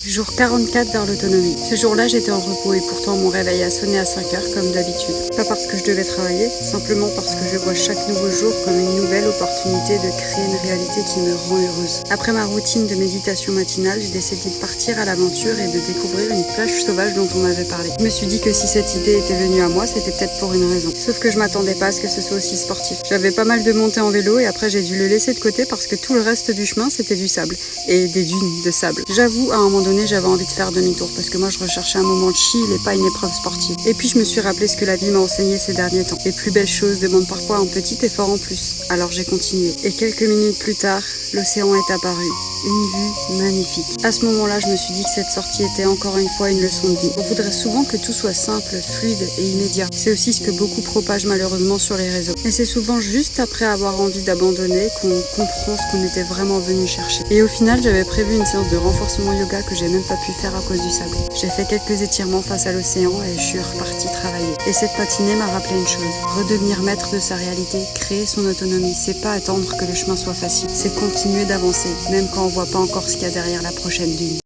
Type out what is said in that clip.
Jour 44 vers l'autonomie. Ce jour-là, j'étais en repos et pourtant mon réveil a sonné à 5 heures comme d'habitude. Pas parce que je devais travailler, simplement parce que je vois chaque nouveau jour comme une nouvelle opportunité de créer une réalité qui me rend heureuse. Après ma routine de méditation matinale, j'ai décidé de partir à l'aventure et de découvrir une plage sauvage dont on m'avait parlé. Je me suis dit que si cette idée était venue à moi, c'était peut-être pour une raison. Sauf que je m'attendais pas à ce que ce soit aussi sportif. J'avais pas mal de montées en vélo et après j'ai dû le laisser de côté parce que tout le reste du chemin c'était du sable et des dunes de sable. J'avoue, à un moment donné, j'avais envie de faire demi-tour parce que moi je recherchais un moment de chill et pas une épreuve sportive. Et puis je me suis rappelé ce que la vie m'a enseigné ces derniers temps. Les plus belles choses demandent parfois un petit effort en plus. Alors j'ai continué. Et quelques minutes plus tard, l'océan est apparu. Une vue magnifique. À ce moment-là, je me suis dit que cette sortie était encore une fois une leçon de vie. On voudrait souvent que tout soit simple, fluide et immédiat. C'est aussi ce que beaucoup propagent malheureusement sur les réseaux. Et c'est souvent juste après avoir envie d'abandonner qu'on comprend ce qu'on était vraiment venu chercher. Et au final, j'avais prévu une séance de renforcement yoga que j'ai même pas pu faire à cause du sable. J'ai fait quelques étirements face à l'océan et je suis repartie travailler. Et cette matinée m'a rappelé une chose. Redevenir maître de sa réalité, créer son autonomie, c'est pas attendre que le chemin soit facile. C'est continuer d'avancer, même quand on voit pas encore ce qu'il y a derrière la prochaine dune.